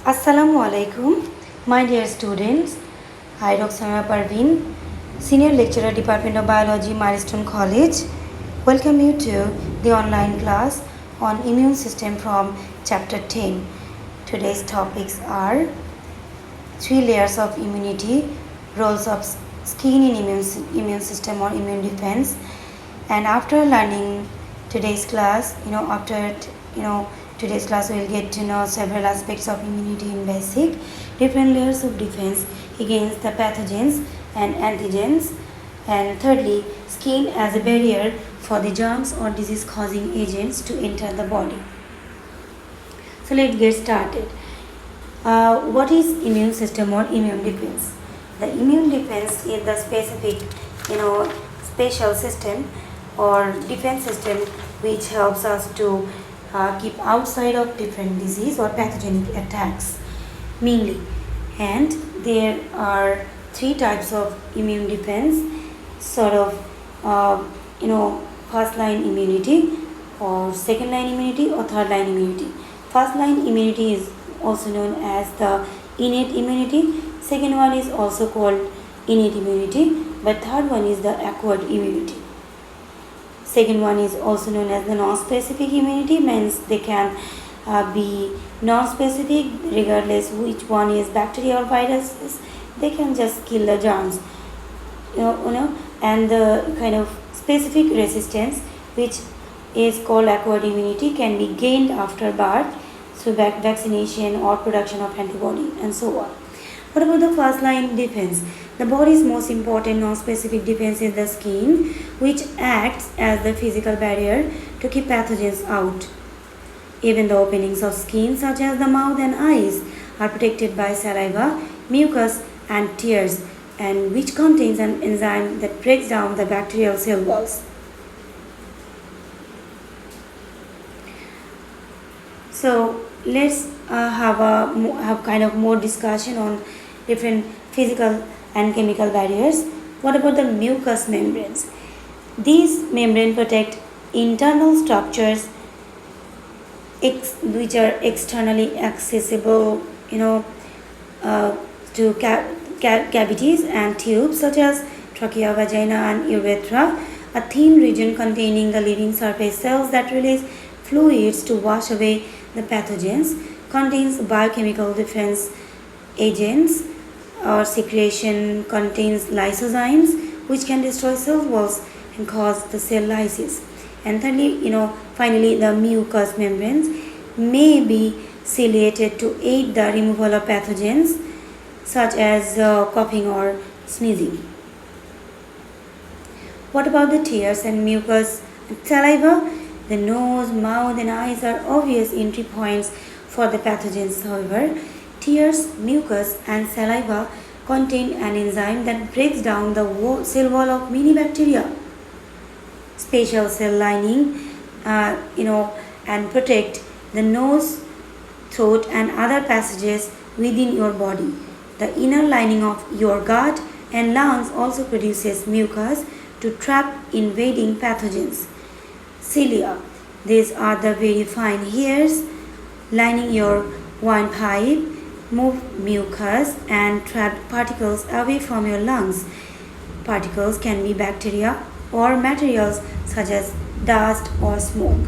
Assalamu alaikum, my dear students. I, Rokshanara Pervin, Senior Lecturer, Department of Biology, Milestone College. Welcome you to the online class on immune system from chapter 10. Today's topics are three layers of immunity, roles of skin in immune system or immune defense. And after learning today's class, today's class we'll get to know several aspects of immunity in basic, different layers of defense against the pathogens and antigens, and thirdly, skin as a barrier for the germs or disease causing agents to enter the body. So let's get started. What is immune system or immune defense? The immune defense is the specific, special system or defense system which helps us to keep outside of different disease or pathogenic attacks mainly. And there are three types of immune defense, first line immunity or second line immunity or third line immunity. First line immunity is also known as the innate immunity. Second one is also called innate immunity, but third one is the acquired immunity. Second one is also known as the non-specific immunity, means they can be non-specific regardless which one is bacteria or viruses. They can just kill the germs, and the kind of specific resistance, which is called acquired immunity, can be gained after birth through vaccination or production of antibody and so on. What about the first line defense? The body's most important non-specific defense is the skin, which acts as the physical barrier to keep pathogens out. Even the openings of skin, such as the mouth and eyes, are protected by saliva, mucus, and tears, and which contains an enzyme that breaks down the bacterial cell walls. So let's have kind of more discussion on different physical and chemical barriers. What about the mucous membranes? These membranes protect internal structures which are externally accessible, to cavities and tubes such as trachea, vagina, and urethra. A thin region containing the living surface cells that release fluids to wash away the pathogens contains biochemical defense agents, or secretion contains lysozymes which can destroy cell walls and cause the cell lysis. And thirdly, finally, the mucous membranes may be ciliated to aid the removal of pathogens such as coughing or sneezing. What about the tears and mucus and saliva? The nose, mouth, and eyes are obvious entry points for the pathogens. However, tears, mucus, and saliva contain an enzyme that breaks down the cell wall of many bacteria. Special cell lining, and protect the nose, throat, and other passages within your body. The inner lining of your gut and lungs also produces mucus to trap invading pathogens. Cilia, these are the very fine hairs lining your windpipe, move mucus and trapped particles away from your lungs. Particles can be bacteria or materials such as dust or smoke.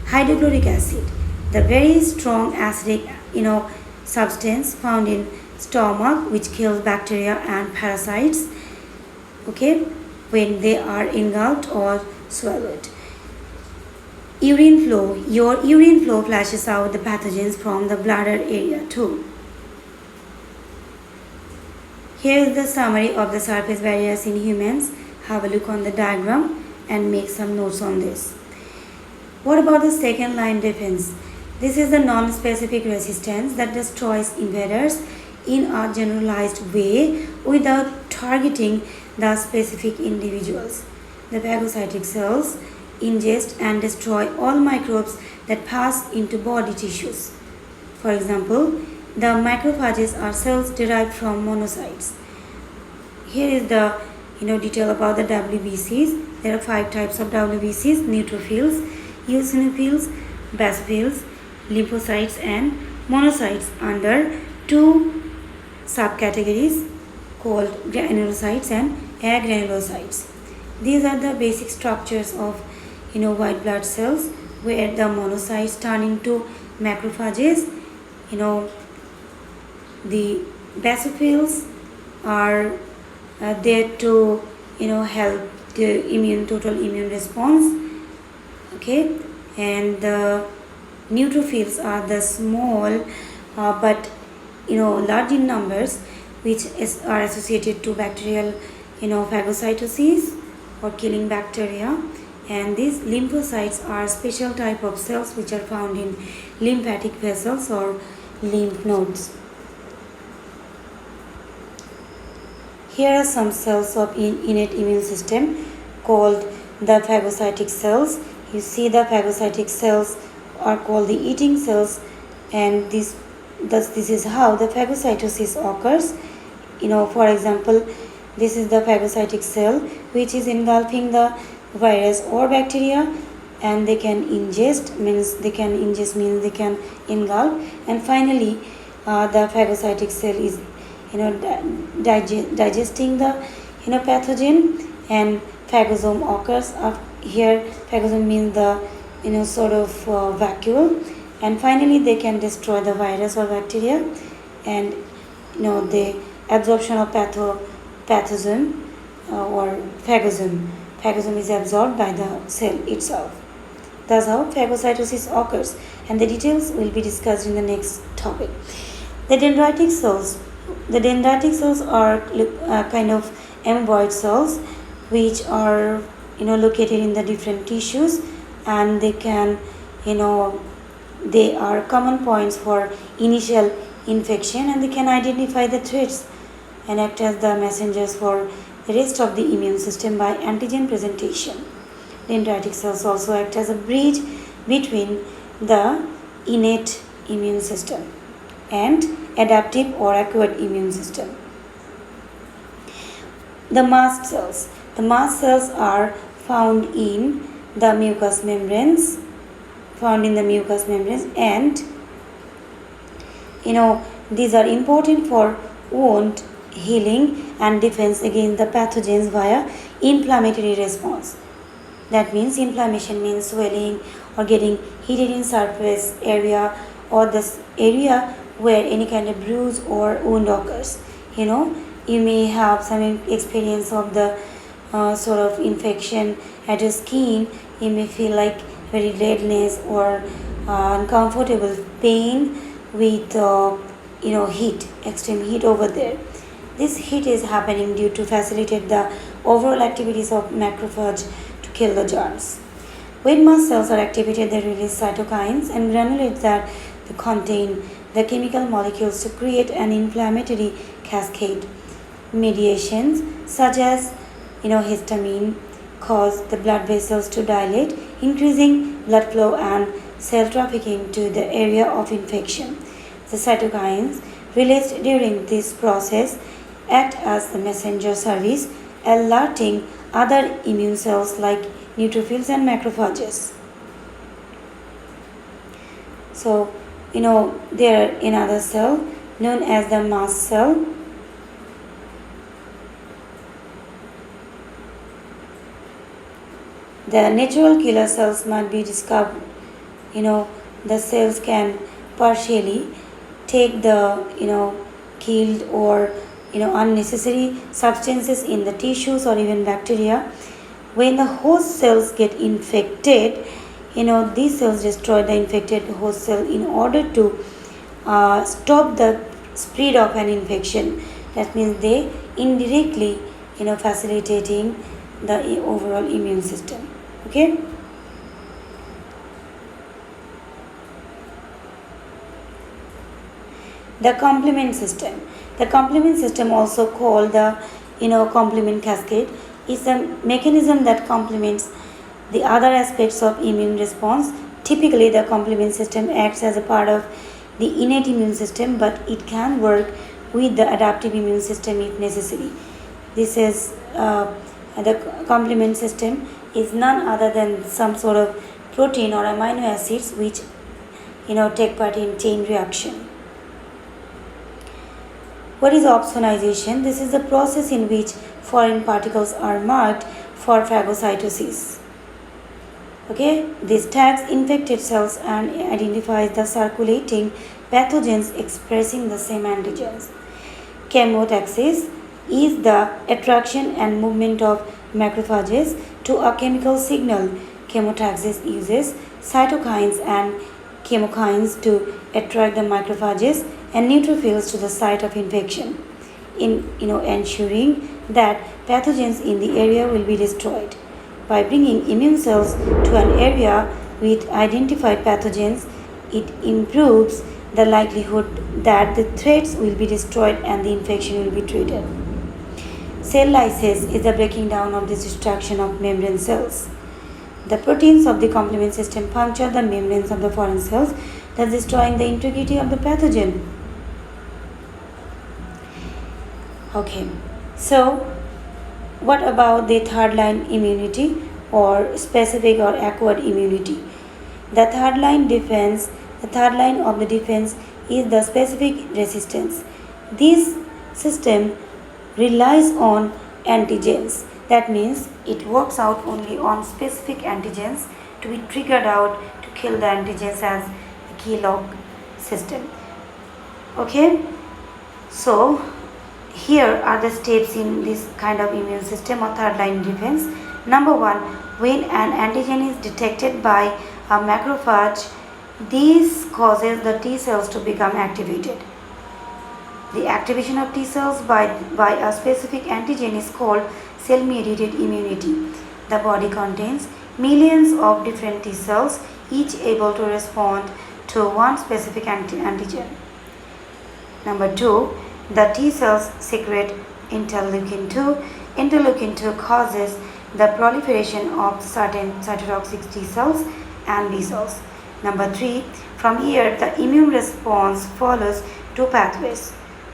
Hydrochloric acid, the very strong acidic substance found in stomach which kills bacteria and parasites, when they are engulfed or swallowed. Urine flow, your urine flow flushes out the pathogens from the bladder area too. Here is the summary of the surface barriers in humans. Have a look on the diagram and make some notes on this. What about the second line defense? This is the non-specific resistance that destroys invaders in a generalized way without targeting the specific individuals. The phagocytic cells ingest and destroy all microbes that pass into body tissues. For example, the macrophages are cells derived from monocytes. Here is the detail about the WBCs. There are 5 types of WBCs: neutrophils, eosinophils, basophils, lymphocytes, and monocytes under two subcategories called granulocytes and agranulocytes. These are the basic structures of white blood cells, where the monocytes turn into macrophages. The basophils are there to help the total immune response. Okay, and the neutrophils are the small but large in numbers, which are associated to bacterial phagocytosis or killing bacteria. And these lymphocytes are special type of cells which are found in lymphatic vessels or lymph nodes. Here are some cells of innate immune system called the phagocytic cells. You see the phagocytic cells are called the eating cells, and this is how the phagocytosis occurs. For example, this is the phagocytic cell which is engulfing the virus or bacteria, and they can ingest means they can engulf, and finally the phagocytic cell is digesting the pathogen, and phagosome occurs here. Phagosome means the vacuole, and finally they can destroy the virus or bacteria, and the absorption of pathogen or phagosome is absorbed by the cell itself. That's how phagocytosis occurs, and the details will be discussed in the next topic. The dendritic cells are kind of amoeboid cells which are located in the different tissues, and they are common points for initial infection, and they can identify the threats and act as the messengers for the rest of the immune system by antigen presentation. Dendritic cells also act as a bridge between the innate immune system and adaptive or acquired immune system. The mast cells are found in the mucous membranes, and these are important for wound healing and defense against the pathogens via inflammatory response. That means inflammation means swelling or getting heated in surface area, or this area where any kind of bruise or wound occurs. You may have some experience of the sort of infection at your skin. You may feel like very redness or uncomfortable pain with heat, extreme heat over there. This heat is happening due to facilitate the overall activities of macrophage to kill the germs. When mast cells are activated, they release cytokines and granulates that contain the chemical molecules to create an inflammatory cascade. Mediations such as histamine cause the blood vessels to dilate, increasing blood flow and cell trafficking to the area of infection. The cytokines released during this process act as the messenger service, alerting other immune cells like neutrophils and macrophages. So, there are another cell known as the mast cell. The natural killer cells might be discovered. The cells can partially take the killed or unnecessary substances in the tissues or even bacteria. When the host cells get infected, these cells destroy the infected host cell in order to stop the spread of an infection. That means they indirectly facilitating the overall immune system. Okay. The complement system. The complement system, also called the complement cascade, is a mechanism that complements the other aspects of immune response. Typically, the complement system acts as a part of the innate immune system, but it can work with the adaptive immune system if necessary. This is the complement system is none other than some sort of protein or amino acids which take part in chain reaction. What is opsonization? This is the process in which foreign particles are marked for phagocytosis. Okay, this tags infected cells and identifies the circulating pathogens expressing the same antigens. Chemotaxis is the attraction and movement of macrophages to a chemical signal. Chemotaxis uses cytokines and chemokines to attract the macrophages and neutrophils to the site of infection, ensuring that pathogens in the area will be destroyed. By bringing immune cells to an area with identified pathogens, it improves the likelihood that the threats will be destroyed and the infection will be treated. Cell lysis is the breaking down of this destruction of membrane cells. The proteins of the complement system puncture the membranes of the foreign cells, thus destroying the integrity of the pathogen. Okay, so what about the third line immunity or specific or acquired immunity? The third line of the defense is the specific resistance. This system relies on antigens. That means it works out only on specific antigens to be triggered out to kill the antigens as a key lock system. Okay, so here are the steps in this kind of immune system or third line defense. Number 1, when an antigen is detected by a macrophage, this causes the T cells to become activated. The activation of T cells by a specific antigen is called cell-mediated immunity. The body contains millions of different T cells, each able to respond to one specific antigen. Number 2, the T cells secrete interleukin 2. Interleukin 2 causes the proliferation of certain cytotoxic T cells and B cells. Number 3, from here the immune response follows two pathways.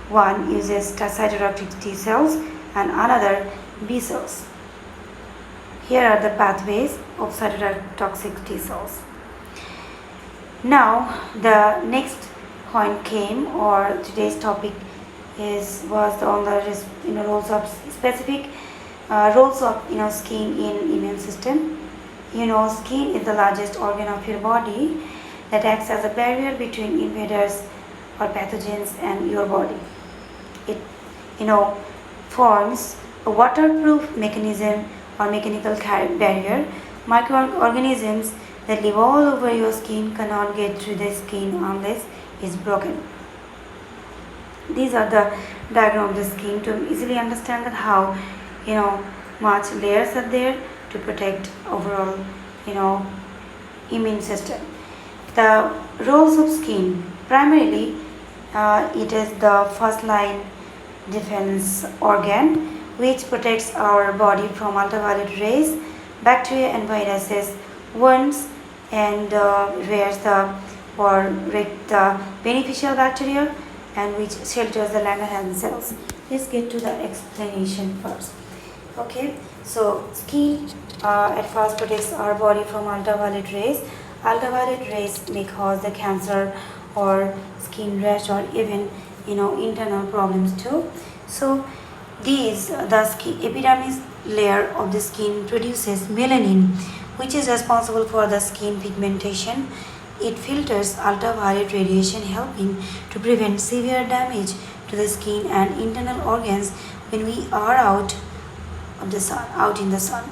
One uses cytotoxic T cells and another B cells. Here are the pathways of cytotoxic T cells. Now the next point came, or today's topic was on the roles of specific roles of skin in immune system. Skin is the largest organ of your body that acts as a barrier between invaders or pathogens and your body. It forms a waterproof mechanism or mechanical barrier. Microorganisms that live all over your skin cannot get through the skin unless it's broken. These are the diagram of the skin to easily understand that how much layers are there to protect overall immune system. The roles of skin, primarily it is the first line defense organ which protects our body from ultraviolet rays, bacteria and viruses, wounds, and wears the beneficial bacteria, and which shelters the Langerhans cells. Let's get to the explanation first. Okay, so skin at first protects our body from ultraviolet rays. Ultraviolet rays may cause the cancer or skin rash or even internal problems too. So the skin epidermis layer of the skin produces melanin, which is responsible for the skin pigmentation. It filters ultraviolet radiation, helping to prevent severe damage to the skin and internal organs when we are out in the sun.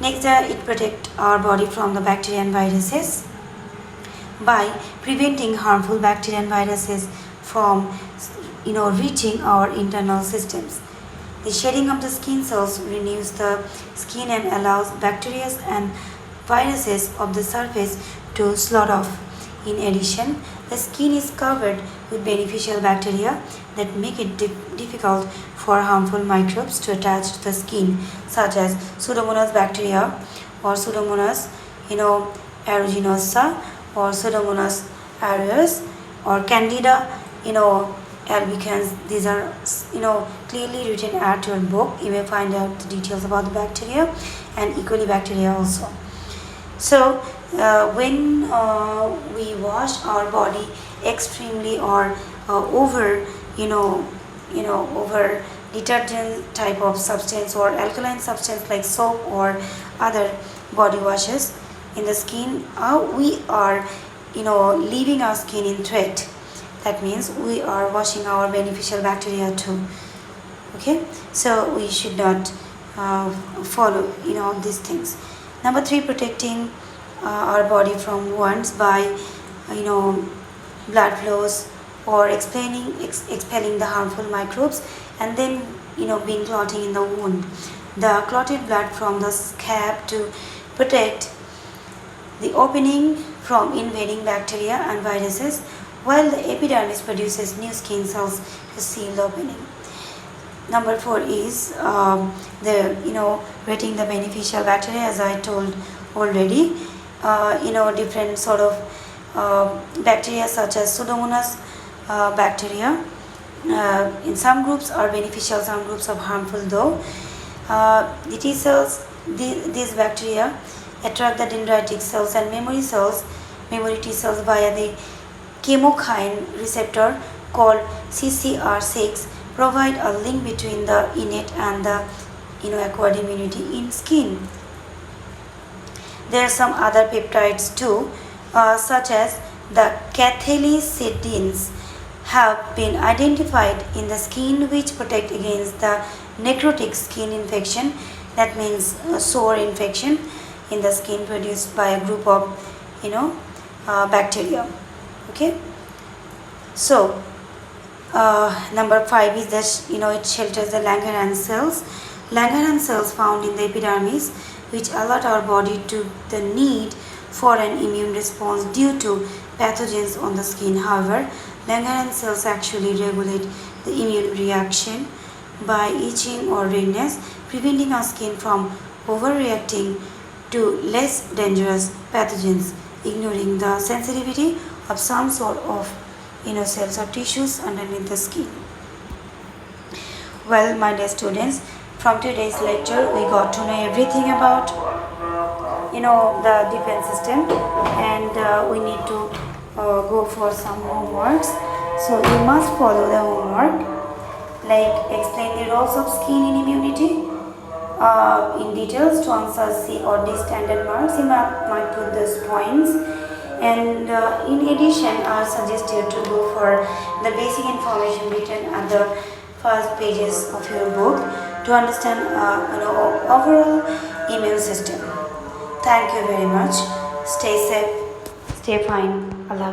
Next, it protects our body from the bacteria and viruses by preventing harmful bacteria and viruses from reaching our internal systems. The shedding of the skin cells renews the skin and allows bacteria and viruses of the surface to slough off. In addition, the skin is covered with beneficial bacteria that make it difficult for harmful microbes to attach to the skin, such as Pseudomonas bacteria or Pseudomonas aeruginosa or Pseudomonas aureus or Candida albicans. These are clearly written at your book. You may find out the details about the bacteria and E. coli bacteria also. So when we wash our body extremely or over over detergent type of substance or alkaline substance like soap or other body washes in the skin, we are leaving our skin in threat. That means we are washing our beneficial bacteria too. Okay, so we should not follow these things. Number 3, protecting our body from wounds by blood flows or expelling the harmful microbes, and then being clotting in the wound. The clotted blood from the scab to protect the opening from invading bacteria and viruses, while the epidermis produces new skin cells to seal the opening. Number 4 is rating the beneficial bacteria, as I told already. Different sort of bacteria such as Pseudomonas bacteria. In some groups are beneficial, some groups are harmful though. The T cells, these bacteria attract the dendritic cells and memory T cells via the chemokine receptor called CCR6, provide a link between the innate and the acquired immunity in skin. There are some other peptides too, such as the cathelicidins have been identified in the skin, which protect against the necrotic skin infection. That means a sore infection in the skin produced by a group of bacteria. Okay, so number 5 is that it shelters the Langerhans cells. Langerhans cells found in the epidermis, which alert our body to the need for an immune response due to pathogens on the skin. However, Langerhans cells actually regulate the immune reaction by itching or redness, preventing our skin from overreacting to less dangerous pathogens, ignoring the sensitivity of some sort of cells or tissues underneath the skin. Well, my dear students, from today's lecture we got to know everything about the defense system, and we need to go for some homeworks. So you must follow the homework, like explain the roles of skin in immunity in details. To answer C or D standard marks, you might put those points. And in addition, I suggest you to go for the basic information written at the first pages of your book to understand overall immune system. Thank you very much. Stay safe, stay fine. Allah.